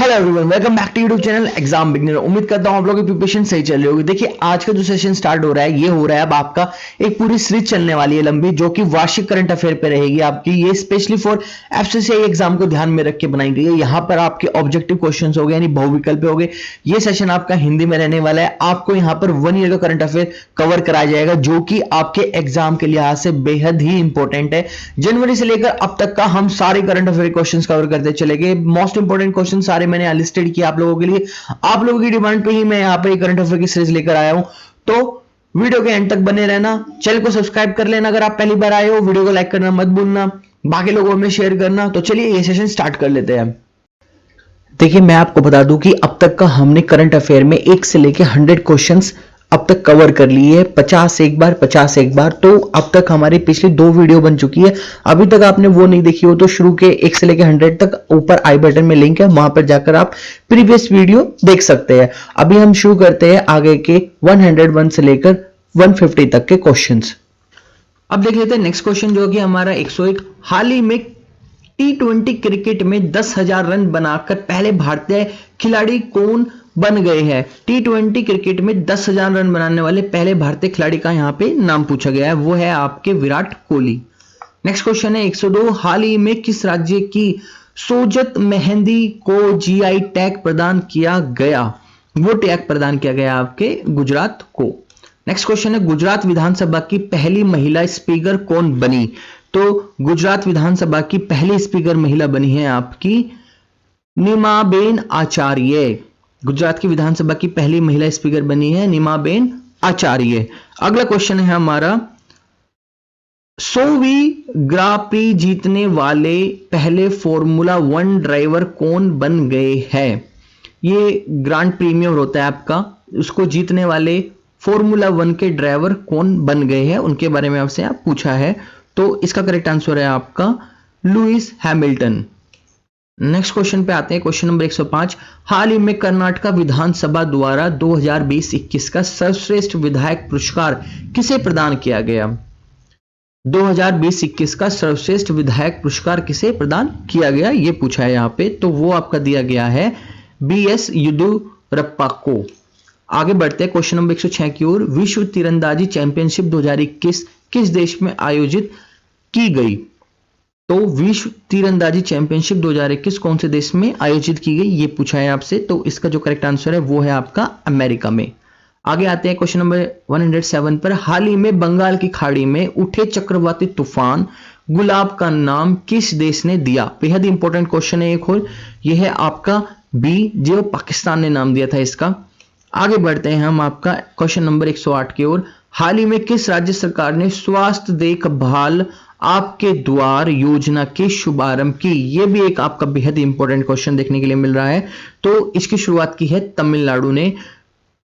Hello everyone, welcome back to YouTube channel exam beginner. उम्मीद करता हूं आप लोगों की प्रिपरेशन सही चल रही होगी। देखिए, आज का जो सेशन स्टार्ट हो रहा है, ये हो रहा है अब आपका एक पूरी सीरीज चलने वाली है लंबी, जो कि वार्षिक करंट अफेयर पे रहेगी आपकी। ये स्पेशली फॉर एफसीसीआई एग्जाम को ध्यान में रख के बनाई गई है। यहाँ पर आपके ऑब्जेक्टिव क्वेश्चन हो गए, यानी बहुविकल्प हो गए। ये सेशन आपका हिंदी में रहने वाला है। आपको यहाँ पर 1 ईयर का करंट अफेयर कवर कराया जाएगा, जो कि आपके एग्जाम के लिहाज से बेहद ही इंपॉर्टेंट है। जनवरी से लेकर अब तक का हम सारे करंट अफेयर क्वेश्चन कवर करते चले गए। मोस्ट इंपॉर्टेंट क्वेश्चन सारे मैंने लिस्टेड किया आप लोगों के लिए। आप लोगों की डिमांड पे ही मैं यहाँ पे करंट अफेयर की सीरीज लेकर आया हूं। तो वीडियो के एंड तक बने रहना, चैनल को सब्सक्राइब कर लेना अगर आप पहली बार आए हो, वीडियो को लाइक करना मत भूलना, बाकी लोगों में शेयर करना। तो चलिए ये सेशन स्टार्ट कर लेते हैं। देखिए, मैं आपको बता दूं कि अब तक का हमने करंट अफेयर में 1 से लेकर 100 क्वेश्चंस अब तक कवर कर लिए है। 50 एक बार 50 एक बार। तो अब तक हमारी पिछली 2 वीडियो बन चुकी है। अभी तक आपने वो नहीं देखी हो तो शुरू के 1 से लेकर 100 तक ऊपर आई बटन में लिंक है, वहां पर जाकर आप प्रीवियस वीडियो देख सकते हैं। अभी हम शुरू करते हैं आगे के 101 से लेकर 150 तक के क्वेश्चंस। अब देख लेते हैं नेक्स्ट क्वेश्चन, जो कि हमारा 101। हाल ही में T20 क्रिकेट में 10,000 रन बनाकर पहले भारतीय खिलाड़ी कौन बन गए हैं? T20 क्रिकेट में 10,000 रन बनाने वाले पहले भारतीय खिलाड़ी का यहां पे नाम पूछा गया है, वो है आपके विराट कोहली। नेक्स्ट क्वेश्चन है 102। हाल ही में किस राज्य की सोजत मेहंदी को जीआई टैग प्रदान किया गया? वो टैग प्रदान किया गया आपके गुजरात को। नेक्स्ट क्वेश्चन है गुजरात विधानसभा की पहली महिला स्पीकर कौन बनी? तो गुजरात विधानसभा की पहली स्पीकर महिला बनी है आपकी नीमाबेन आचार्य। गुजरात की विधानसभा की पहली महिला स्पीकर बनी है नीमाबेन आचार्य। अगला क्वेश्चन है हमारा 100वीं ग्रां प्री जीतने वाले पहले फॉर्मूला 1 ड्राइवर कौन बन गए हैं? ये ग्रांड प्रीमियर होता है आपका, उसको जीतने वाले फॉर्मूला 1 के ड्राइवर कौन बन गए हैं, उनके बारे में आपसे पूछा है। तो इसका करेक्ट आंसर है आपका लुइस हैमिल्टन। नेक्स्ट क्वेश्चन पे आते हैं, क्वेश्चन नंबर 105। हाल ही में कर्नाटक विधानसभा द्वारा 2020-21 का सर्वश्रेष्ठ विधायक पुरस्कार किसे प्रदान किया गया? 2020-21 का सर्वश्रेष्ठ विधायक पुरस्कार किसे प्रदान किया गया, ये पूछा है यहाँ पे। तो वो आपका दिया गया है BS येदियुरप्पा को। आगे बढ़ते हैं क्वेश्चन नंबर 106 की ओर। विश्व तीरंदाजी चैंपियनशिप 2021 किस देश में आयोजित की गई? तो विश्व तीरंदाजी चैंपियनशिप 2021 कौन से देश में आयोजित की गई, ये पूछा है आपसे। तो इसका जो करेक्ट आंसर है वो है आपका अमेरिका में। आगे आते हैं क्वेश्चन नंबर 107 पर। हाल ही में बंगाल की खाड़ी में उठे चक्रवाती तूफान गुलाब का नाम किस देश ने दिया? बेहद इंपॉर्टेंट क्वेश्चन है एक और, यह है आपका बी, जो पाकिस्तान ने नाम दिया था इसका। आगे बढ़ते हैं हम आपका क्वेश्चन नंबर 108 की ओर। हाल ही में किस राज्य सरकार ने स्वास्थ्य देखभाल आपके द्वार योजना के शुभारंभ की? यह भी एक आपका बेहद इंपॉर्टेंट क्वेश्चन देखने के लिए मिल रहा है। तो इसकी शुरुआत की है तमिलनाडु ने।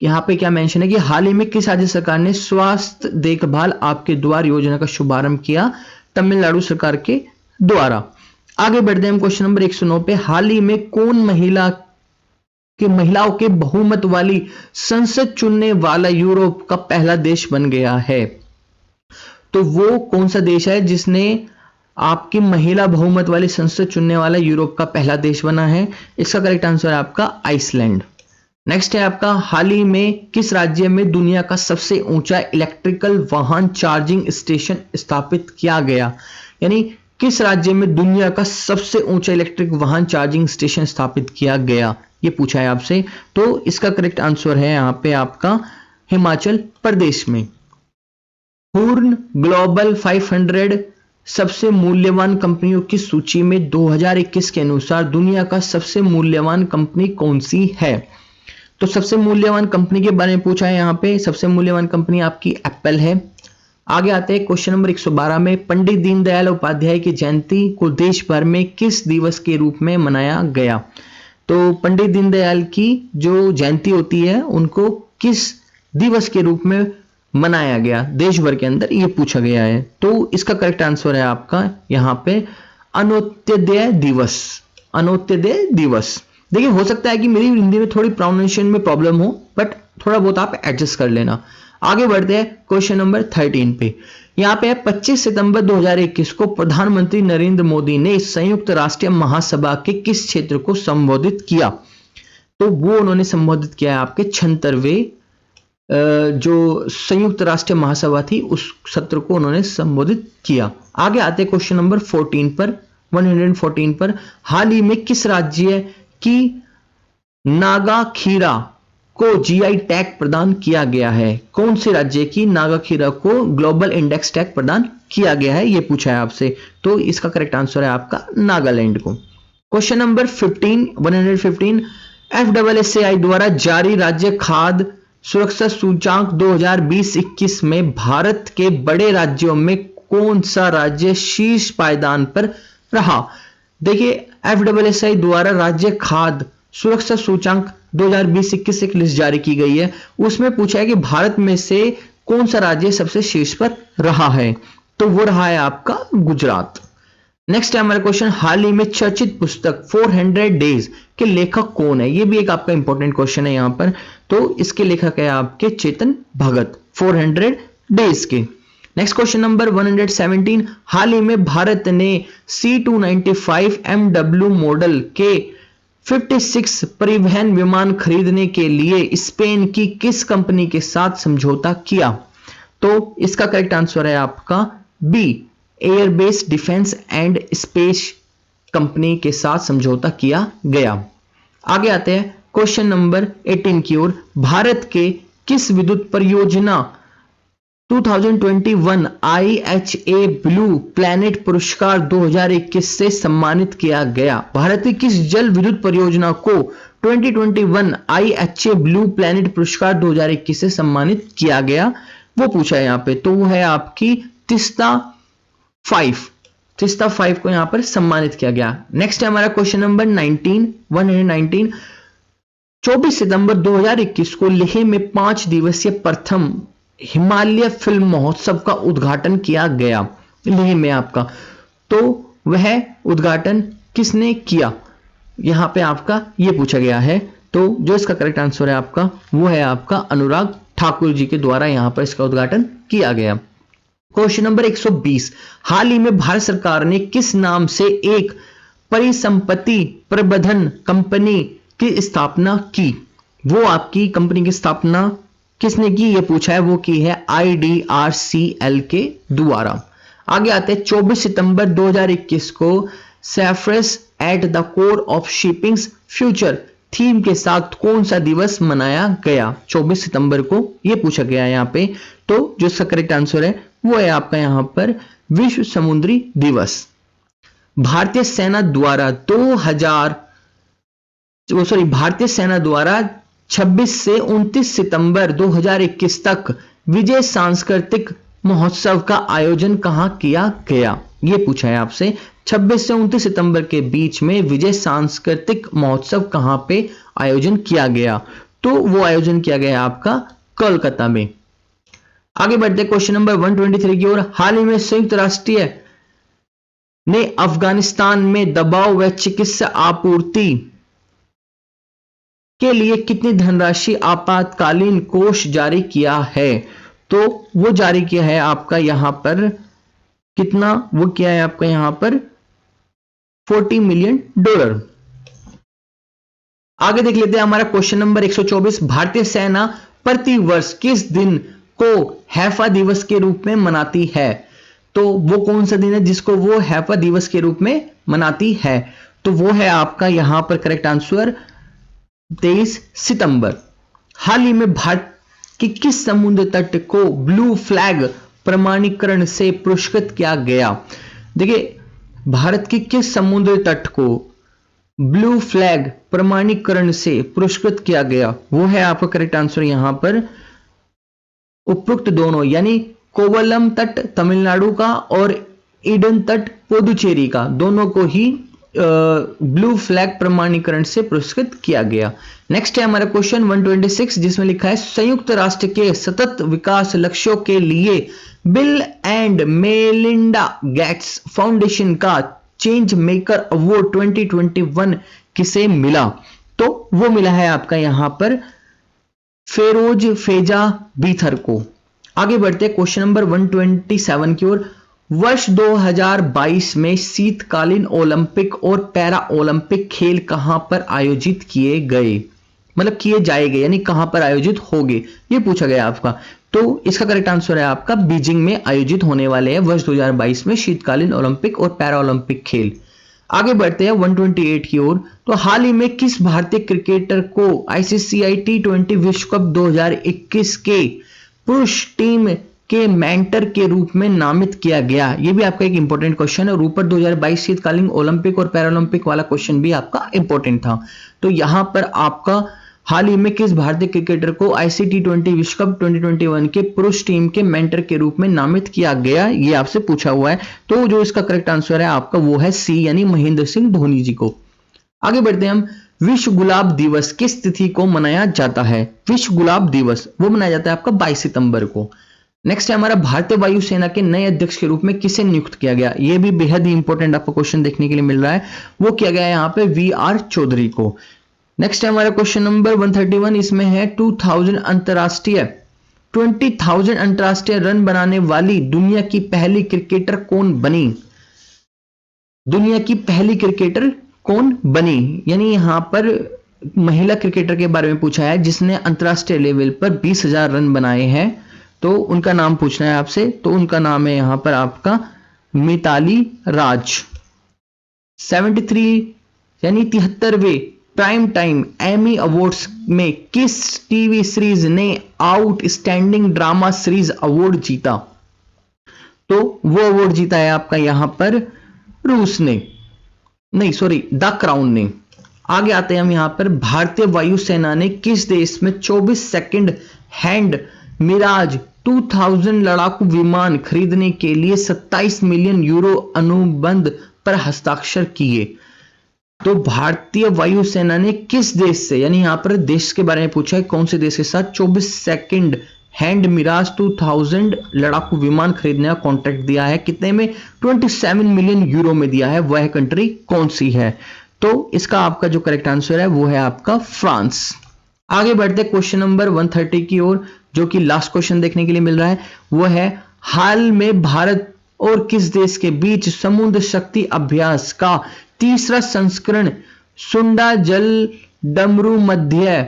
यहां पे क्या मेंशन है कि हाल ही में किस राज्य सरकार ने स्वास्थ्य देखभाल आपके द्वार योजना का शुभारंभ किया? तमिलनाडु सरकार के द्वारा। आगे बढ़ते हैं हम क्वेश्चन नंबर 109 पे। हाल ही में कौन महिलाओं के बहुमत वाली संसद चुनने वाला यूरोप का पहला देश बन गया है? तो वो कौन सा देश है जिसने आपकी महिला बहुमत वाली संसद चुनने वाला यूरोप का पहला देश बना है? इसका करेक्ट आंसर है आपका आइसलैंड। नेक्स्ट है आपका हाल ही में किस राज्य में दुनिया का सबसे ऊंचा इलेक्ट्रिकल वाहन चार्जिंग स्टेशन स्थापित किया गया? यानी किस राज्य में दुनिया का सबसे ऊंचा इलेक्ट्रिक वाहन चार्जिंग स्टेशन स्थापित किया गया, ये पूछा है आपसे। तो इसका करेक्ट आंसर है यहां पे आपका हिमाचल प्रदेश में। पूर्ण ग्लोबल 500 सबसे मूल्यवान कंपनियों की सूची में 2021 के अनुसार दुनिया का सबसे मूल्यवान कंपनी कौन सी है? तो सबसे मूल्यवान कंपनी के बारे में पूछा है यहां पे। सबसे मूल्यवान कंपनी आपकी एप्पल है। आगे आते हैं क्वेश्चन नंबर 112 में। पंडित दीनदयाल उपाध्याय की जयंती को देश भर में किस दिवस के रूप में मनाया गया? तो पंडित दीनदयाल की जो जयंती होती है उनको किस दिवस के रूप में मनाया गया देश भर के अंदर, ये पूछा गया है। तो इसका करेक्ट आंसर है आपका यहां पे अंत्योदय दिवस। अंत्योदय दिवस। देखिए, हो सकता है कि मेरी हिंदी में थोड़ी प्रोनाउंसिएशन में प्रॉब्लम हो, बट थोड़ा बहुत आप एडजस्ट कर लेना। आगे बढ़ते हैं क्वेश्चन नंबर 13 पे। यहाँ पे 25 सितंबर 2021 को प्रधानमंत्री नरेंद्र मोदी ने संयुक्त राष्ट्र महासभा के किस क्षेत्र को संबोधित किया? तो वो उन्होंने संबोधित किया है आपके 76वें जो संयुक्त राष्ट्र महासभा थी उस सत्र को उन्होंने संबोधित किया। आगे आते क्वेश्चन नंबर 14 पर 114 पर, हाल ही में किस राज्य की नागा खीरा को जीआई टैग प्रदान किया गया है? कौन से राज्य की नागा खीरा को ग्लोबल इंडेक्स टैग प्रदान किया गया है, ये पूछा है आपसे। तो इसका करेक्ट आंसर है आपका नागालैंड को। क्वेश्चन नंबर 115 FSSAI द्वारा जारी राज्य खाद्य सुरक्षा सूचांक 2020-21 में भारत के बड़े राज्यों में कौन सा राज्य शीर्ष पायदान पर रहा? देखिए FSSAI द्वारा राज्य खाद्य सुरक्षा सूचांक 2020-21 एक लिस्ट जारी की गई है, उसमें पूछा है कि भारत में से कौन सा राज्य सबसे शीर्ष पर रहा है, तो वो रहा है आपका गुजरात। नेक्स्ट है हमारा क्वेश्चन, हाल ही में चर्चित पुस्तक 400 डेज के लेखक कौन है? ये भी एक आपका इंपॉर्टेंट क्वेश्चन है यहाँ पर। तो इसके लेखक है आपके चेतन भगत 400 डेज के। नेक्स्ट क्वेश्चन नंबर 117, हाल ही में भारत ने C295 MW मॉडल के 56 परिवहन विमान खरीदने के लिए स्पेन की किस कंपनी के साथ समझौता किया? तो इसका करेक्ट आंसर है आपका B, Airbus defence and space company के साथ समझौता किया गया। आगे आते हैं क्वेश्चन नंबर 18 की ओर, भारत के किस विद्युत परियोजना 2021 IHA ब्लू प्लैनेट पुरस्कार 2021 से सम्मानित किया गया? भारत की किस जल विद्युत परियोजना को 2021 IHA ब्लू प्लैनेट पुरस्कार 2021 से सम्मानित किया गया, वो पूछा है यहाँ पे। तो वो है आपकी तीस्ता 5 को यहां पर सम्मानित किया गया। नेक्स्ट है हमारा क्वेश्चन नंबर 119, 24 सितंबर 2021 को लेह में 5 दिवसीय प्रथम हिमालय फिल्म महोत्सव का उद्घाटन किया गया लेह में आपका। तो वह उद्घाटन किसने किया, यहां पे आपका ये पूछा गया है। तो जो इसका करेक्ट आंसर है आपका वो है आपका अनुराग ठाकुर जी के द्वारा यहां पर इसका उद्घाटन किया गया। क्वेश्चन नंबर 120, हाल ही में भारत सरकार ने किस नाम से एक परिसंपत्ति प्रबंधन कंपनी की स्थापना की? वो आपकी कंपनी की स्थापना किसने की, ये पूछा है। वो की है IDRCL के द्वारा। आगे आते हैं 24 सितंबर 2021 को seafarers at the core of shipping's future theme के साथ कौन सा दिवस मनाया गया? 24 सितंबर को ये पूछा गया है यहाँ पे। तो जो इसका करेक्ट आंसर है वो है आपका यहां पर विश्व समुद्री दिवस। भारतीय सेना द्वारा 26 से 29 सितंबर 2021 तक विजय सांस्कृतिक महोत्सव का आयोजन कहां किया गया? ये पूछा है आपसे। 26 से 29 सितंबर के बीच में विजय सांस्कृतिक महोत्सव कहां पे आयोजन किया गया? तो वो आयोजन किया गया आपका कोलकाता में। आगे बढ़ते क्वेश्चन नंबर 123 की ओर, हाल ही में संयुक्त राष्ट्र ने अफगानिस्तान में दबाव व चिकित्सा आपूर्ति के लिए कितनी धनराशि आपातकालीन कोष जारी किया है? तो वो जारी किया है आपका यहां पर कितना, वो किया है आपका यहां पर $40 मिलियन। आगे देख लेते हैं हमारा क्वेश्चन नंबर 124, भारतीय सेना प्रति वर्ष किस दिन को हैफा दिवस के रूप में मनाती है? तो वो कौन सा दिन है जिसको वो हैफा दिवस के रूप में मनाती है? तो वो है आपका यहां पर करेक्ट आंसर 23 सितंबर। हाल ही में भारत की किस समुद्र तट को ब्लू फ्लैग प्रमाणीकरण से पुरस्कृत किया गया? देखिए भारत की किस समुद्र तट को ब्लू फ्लैग प्रमाणीकरण से पुरस्कृत किया गया? वो है आपका करेक्ट आंसर यहां पर उपरोक्त दोनों, यानी कोवलम तट तमिलनाडु का और ईडन तट पुदुचेरी का, दोनों को ही ब्लू फ्लैग प्रमाणीकरण से पुरस्कृत किया गया। नेक्स्ट है हमारा क्वेश्चन 126 जिसमें लिखा है संयुक्त राष्ट्र के सतत विकास लक्ष्यों के लिए bill and Melinda Gates foundation का चेंज मेकर अवार्ड 2021 किसे मिला? तो वो मिला है आपका यहां पर फेरोज फेजा बीथर को। आगे बढ़ते हैं क्वेश्चन नंबर 127 की ओर। वर्ष 2022 में शीतकालीन ओलंपिक और पैरा ओलंपिक खेल कहां पर आयोजित किए गए, मतलब किए जाएंगे, यानी कहां पर आयोजित होंगे, ये पूछा गया आपका। तो इसका करेक्ट आंसर है आपका बीजिंग में आयोजित होने वाले हैं वर्ष 2022 में शीतकालीन ओलंपिक और पैरा ओलंपिक खेल। आगे बढ़ते हैं 128 की ओर। तो हाल ही में किस भारतीय क्रिकेटर को आईसीसीआई टी20 विश्व कप 2021 के पुरुष टीम के मेंटर के रूप में नामित किया गया? ये भी आपका एक इंपॉर्टेंट क्वेश्चन है, और ऊपर 2022 शीतकालीन ओलंपिक और पैरालंपिक वाला क्वेश्चन भी आपका इंपॉर्टेंट था। तो यहां पर आपका हाल ही में किस भारतीय क्रिकेटर को आईसीसी टी20 विश्व कप 2021 के पुरुष टीम के मेंटर के रूप में नामित किया गया, ये आपसे पूछा हुआ है। तो जो इसका करेक्ट आंसर है आपका वो है सी, यानी महेंद्र सिंह धोनी जी को। आगे बढ़ते हैं हम। विश्व गुलाब दिवस किस तिथि को मनाया जाता है? विश्व गुलाब दिवस वो मनाया जाता है आपका 22 सितंबर को। नेक्स्ट है हमारा, भारतीय वायुसेना के नए अध्यक्ष के रूप में किसे नियुक्त किया गया? ये भी बेहद ही इंपॉर्टेंट आपको क्वेश्चन देखने के लिए मिल रहा है, वो किया गया है यहाँ पे वीआर चौधरी को। नेक्स्ट है हमारा क्वेश्चन नंबर 131, इसमें है 2000 अंतरराष्ट्रीय रन बनाने वाली दुनिया की पहली क्रिकेटर कौन बनी? दुनिया की पहली क्रिकेटर कौन बनी, यानी यहां पर महिला क्रिकेटर के बारे में पूछा है जिसने अंतरराष्ट्रीय लेवल पर 20,000 रन बनाए हैं। तो उनका नाम पूछना है आपसे। तो उनका नाम है यहां पर आपका मिताली राज। 73 यानी 73वें प्राइम टाइम एमी अवार्ड्स में किस टीवी सीरीज ने आउटस्टैंडिंग ड्रामा सीरीज अवार्ड जीता? तो वो अवार्ड जीता है आपका यहां पर रूस ने, नहीं सॉरी द क्राउन ने। आगे आते हैं हम यहां पर, भारतीय वायुसेना ने किस देश में 24 सेकंड हैंड मिराज 2000 लड़ाकू विमान खरीदने के लिए 27 मिलियन यूरो अनुबंध पर हस्ताक्षर किए? तो भारतीय वायुसेना ने किस देश से, यानी यहां पर देश के बारे में पूछा है, कौन से देश के साथ 24 सेकंड हैंड मिराज 2000 लड़ाकू विमान खरीदने का कॉन्ट्रैक्ट दिया है? कितने में? 27 मिलियन यूरो में दिया है। वह कंट्री कौन सी है? तो इसका आपका जो करेक्ट आंसर है वो है आपका फ्रांस। आगे बढ़ते क्वेश्चन नंबर 130 की ओर, जो कि लास्ट क्वेश्चन देखने के लिए मिल रहा है, वो है हाल में भारत और किस देश के बीच समुद्र शक्ति अभ्यास का तीसरा संस्करण सुंडा जल डमरू मध्य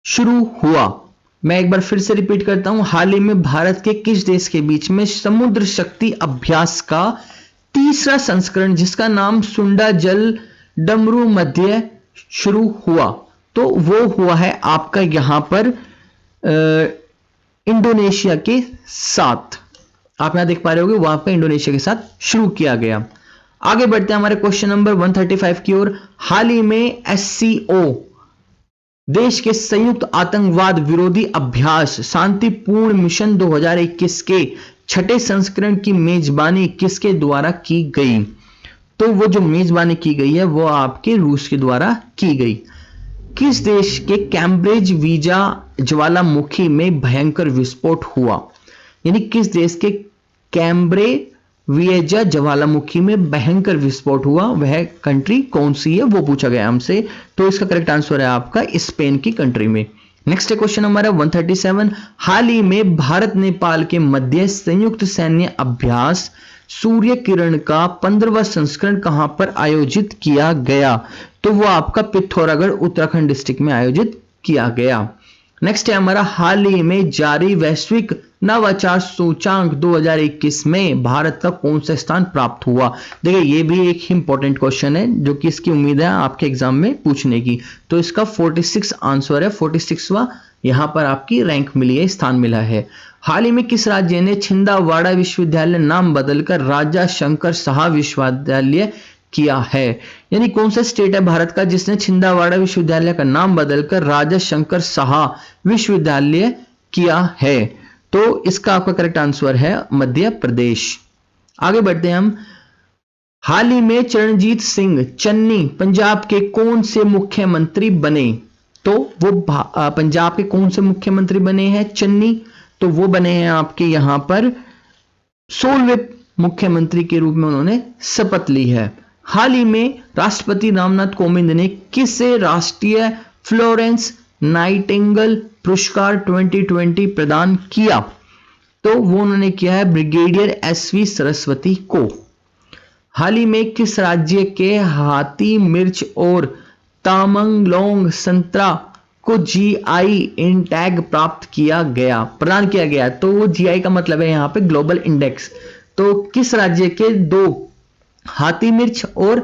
शुरू हुआ? मैं एक बार फिर से रिपीट करता हूं, हाल ही में भारत के किस देश के बीच में समुद्र शक्ति अभ्यास का तीसरा संस्करण जिसका नाम सुंडा जल डमरू मध्य शुरू हुआ? तो वो हुआ है आपका यहां पर इंडोनेशिया के साथ। आप यहां देख पा रहे होंगे, वहां पर इंडोनेशिया के साथ शुरू किया गया। आगे बढ़ते हैं हमारे क्वेश्चन नंबर 135 की ओर। हाल ही में एससीओ देश के संयुक्त आतंकवाद विरोधी अभ्यास शांतिपूर्ण मिशन 2021 के छठे संस्करण की मेजबानी किसके द्वारा की गई? तो वो जो मेजबानी की गई है वो आपके रूस के द्वारा की गई। किस देश के कैम्ब्रिज वीजा ज्वालामुखी में भयंकर विस्फोट हुआ? यानी किस देश के कैम्ब्रिज वीजा ज्वालामुखी में भयंकर विस्फोट हुआ, वह कंट्री कौन सी है, वो पूछा गया हमसे। तो इसका करेक्ट आंसर है आपका स्पेन की कंट्री में। नेक्स्ट क्वेश्चन हमारा 137, हाल ही में भारत नेपाल के मध्य संयुक्त सैन्य अभ्यास सूर्य किरण का 15वां संस्करण कहां पर आयोजित किया गया? तो वो आपका पिथौरागढ़ उत्तराखंड डिस्ट्रिक्ट में आयोजित किया गया। नेक्स्ट है हमारा, हाल ही में जारी वैश्विक नवाचार सूचांक 2021 में भारत का कौन सा स्थान प्राप्त हुआ? देखिए ये भी एक इंपॉर्टेंट क्वेश्चन है जो कि इसकी उम्मीद है आपके एग्जाम में पूछने की। तो इसका 46 आंसर है, 46वां यहां पर आपकी रैंक मिली है, स्थान मिला है। हाल ही में किस राज्य ने छिंदवाड़ा विश्वविद्यालय नाम बदलकर राजा शंकर शाह विश्वविद्यालय किया है? यानी कौन सा स्टेट है भारत का जिसने छिंदवाड़ा विश्वविद्यालय का नाम बदलकर राजा शंकर शाह विश्वविद्यालय किया है? तो इसका आपका करेक्ट आंसर है मध्य प्रदेश। आगे बढ़ते हैं हम। हाल ही में चरणजीत सिंह चन्नी पंजाब के कौन से मुख्यमंत्री बने? तो वो पंजाब के कौन से मुख्यमंत्री बने हैं? चन्नी। तो वो बने हैं आपके यहां पर 16वें मुख्यमंत्री के रूप में उन्होंने शपथ ली है। हाल ही में राष्ट्रपति रामनाथ कोविंद ने किसे राष्ट्रीय फ्लोरेंस नाइटिंगेल पुरस्कार 2020 प्रदान किया? तो वो उन्होंने किया है ब्रिगेडियर SV सरस्वती को। हाल ही में किस राज्य के हाथी मिर्च और तामंगलोंग संतरा को GI इन टैग प्राप्त किया गया, प्रदान किया गया? तो वो GI का मतलब है यहाँ पे ग्लोबल इंडेक्स। तो किस राज्य के दो हाथी मिर्च और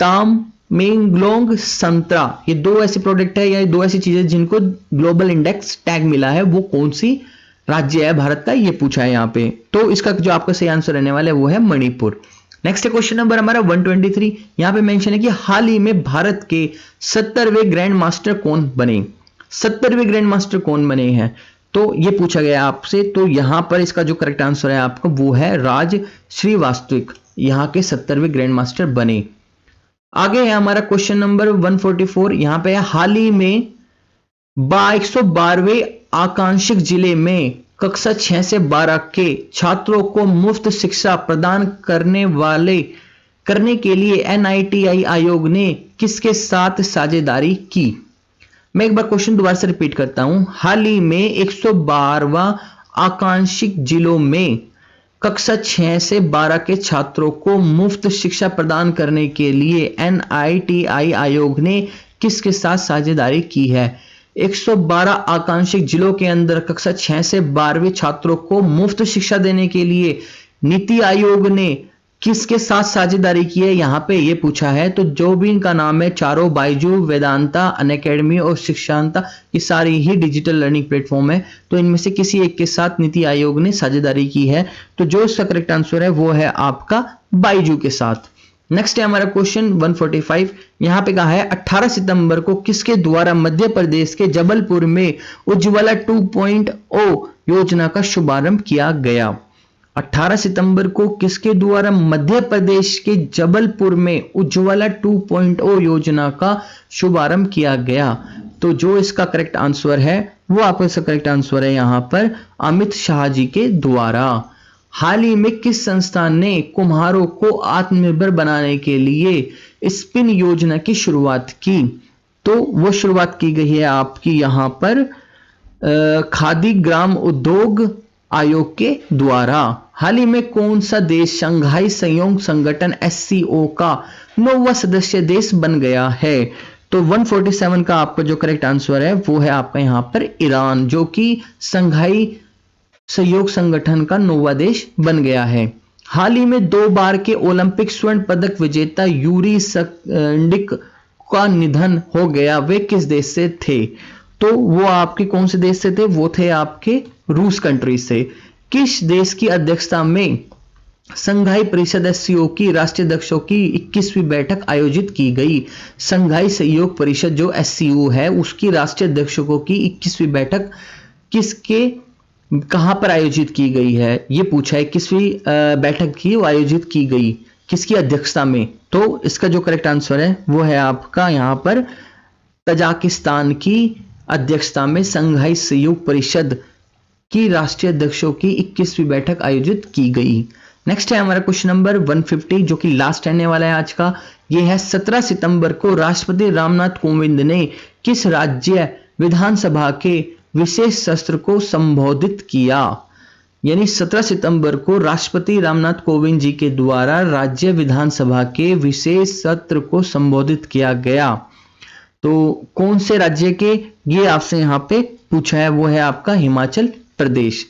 तामेंगलोंग संतरा, ये दो ऐसे प्रोडक्ट है या दो ऐसी चीजें जिनको ग्लोबल इंडेक्स टैग मिला है, वो कौन सी राज्य है भारत का, ये पूछा है यहाँ पे। तो इसका जो आपका सही आंसर रहने वाला है वो है मणिपुर। नेक्स्ट क्वेश्चन नंबर हमारा 123। यहां पे मेंशन है कि हाल ही में भारत के 70वें ग्रैंड मास्टर कौन बने? 70वें ग्रैंड मास्टर कौन बने हैं, तो ये पूछा गया आपसे। तो यहां पर इसका जो करेक्ट आंसर है आपका वो है राज श्रीवास्तविक, यहां के 70वें ग्रैंड मास्टर बने। आगे है हमारा क्वेश्चन नंबर 144। यहां पे हाल ही में 112वें आकांक्षित जिले में कक्षा 6 से 12 के छात्रों को मुफ्त शिक्षा प्रदान करने के लिए NITI आयोग ने किसके साथ साझेदारी की? मैं एक बार क्वेश्चन दोबारा से रिपीट करता हूं। हाल ही में 112वां आकांक्षित जिलों में कक्षा 6 से 12 के छात्रों को मुफ्त शिक्षा प्रदान करने के लिए NITI आयोग ने किसके साथ साझेदारी की है? 112 आकांक्षित जिलों के अंदर कक्षा 6 से 12वीं छात्रों को मुफ्त शिक्षा देने के लिए नीति आयोग ने किसके साथ साझेदारी की है, यहां पे ये पूछा है। तो जो भी इनका नाम है, चारों बायजू, वेदांता, अनअकैडमी और शिक्षांता, ये सारी ही डिजिटल लर्निंग प्लेटफॉर्म है। तो इनमें से किसी एक के साथ नीति आयोग ने साझेदारी की है। तो जो इसका करेक्ट आंसर है वो है आपका बायजू के साथ। नेक्स्ट है हमारा क्वेश्चन 145। यहां पे कहा है 18 सितंबर को किसके द्वारा मध्य प्रदेश के जबलपुर में उज्ज्वला 2.0 योजना का शुभारंभ किया गया? 18 सितंबर को किसके द्वारा मध्य प्रदेश के जबलपुर में उज्ज्वला 2.0 योजना का शुभारंभ किया गया? तो जो इसका करेक्ट आंसर है वो आपका इसका करेक्ट आंसर है यहां पर अमित शाह जी के द्वारा। हाल ही में किस संस्थान ने कुम्हारों को आत्मनिर्भर बनाने के लिए स्पिन योजना की शुरुआत की? तो वो शुरुआत की गई है आपकी यहां पर खादी ग्राम उद्योग आयोग के द्वारा। हाल ही में कौन सा देश शंघाई सहयोग संगठन SCO का 9वां सदस्य देश बन गया है? तो 147 का आपका जो करेक्ट आंसर है वो है आपका यहां पर ईरान, जो कि शंघाई सहयोग संगठन का 9वां देश बन गया है। हाल ही में 2 बार के ओलंपिक स्वर्ण पदक विजेता यूरी स्कंडिक का निधन हो गया, वे किस देश से थे? तो वो आपके कौन से देश से थे? वो थे आपके रूस कंट्री से। किस देश की अध्यक्षता में संघाई परिषद SCO की राष्ट्रीय अध्यक्षों की 21वीं बैठक आयोजित की गई? संघाई सहयोग परिषद जो SCO है उसकी राष्ट्रीय अध्यक्षों की 21वीं बैठक किसके कहां पर आयोजित की गई है, ये पूछा है। 21वीं बैठक की वो आयोजित की गई किसकी अध्यक्षता में? तो इसका जो करेक्ट आंसर है वो है आपका यहां पर तजाकिस्तान की अध्यक्षता में संघाई सहयोग परिषद की राष्ट्रीय अध्यक्षों की 21वीं बैठक आयोजित की गई। नेक्स्ट है हमारा क्वेश्चन नंबर 150 जो कि लास्ट रहने वाला है आज का। ये है 17 सितंबर को राष्ट्रपति रामनाथ कोविंद ने किस राज्य विधानसभा के विशेष सत्र को संबोधित किया? यानी 17 सितंबर को राष्ट्रपति रामनाथ कोविंद जी के द्वारा राज्य विधानसभा के विशेष सत्र को संबोधित किया गया। तो कौन से राज्य के, ये आपसे यहां पे पूछा है, वो है आपका हिमाचल प्रदेश।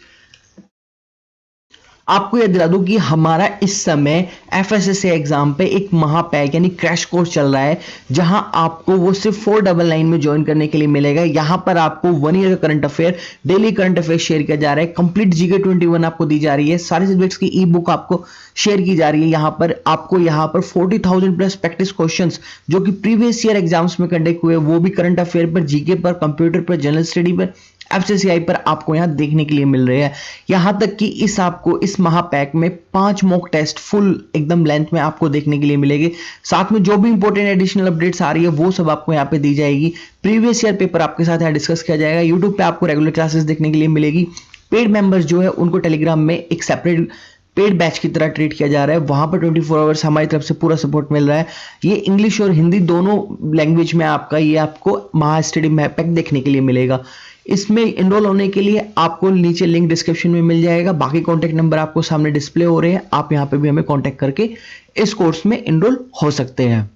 आपको याद दिला दूं कि हमारा इस समय FSSA एग्जाम पे एक महापैक यानी क्रैश कोर्स चल रहा है, जहां आपको वो सिर्फ 499 में ज्वाइन करने के लिए मिलेगा। यहां पर आपको 1 ईयर का current affair, daily current affair share किया जा रहा है, कंप्लीट GK 21 आपको दी जा रही है, सारे सब्जेक्ट्स की ई बुक आपको शेयर की जा रही है। यहां पर आपको 40,000 प्लस प्रैक्टिस क्वेश्चंस जो कि प्रीवियस ईयर एग्जाम्स में कंडक्ट हुए, वो भी करंट अफेयर पर, GK पर, कंप्यूटर पर, जनरल स्टडी पर, FCCI पर आपको यहां देखने के लिए मिल रहे हैं। यहां तक कि आपको इस महापैक में 5 मॉक टेस्ट फुल एकदम लेंथ में आपको देखने के लिए मिलेंगे। साथ में जो भी इंपॉर्टेंट एडिशनल अपडेट्स आ रही है वो सब आपको यहां पे दी जाएगी। प्रीवियस ईयर पेपर आपके साथ यहां डिस्कस किया जाएगा। यूट्यूब पे आपको रेगुलर क्लासेस देखने के लिए मिलेगी। पेड मेंबर्स जो है उनको टेलीग्राम में एक सेपरेट पेड बैच की तरह ट्रीट किया जा रहा है। वहां पर 24 आवर्स हमारी तरफ से पूरा सपोर्ट मिल रहा है। ये इंग्लिश और हिंदी दोनों लैंग्वेज में आपका ये आपको महा स्टडी मैपैक देखने के लिए मिलेगा। इसमें इनरोल होने के लिए आपको नीचे लिंक डिस्क्रिप्शन में मिल जाएगा, बाकी कॉन्टैक्ट नंबर आपको सामने डिस्प्ले हो रहे हैं, आप यहाँ पे भी हमें कॉन्टैक्ट करके इस कोर्स में इनरोल हो सकते हैं।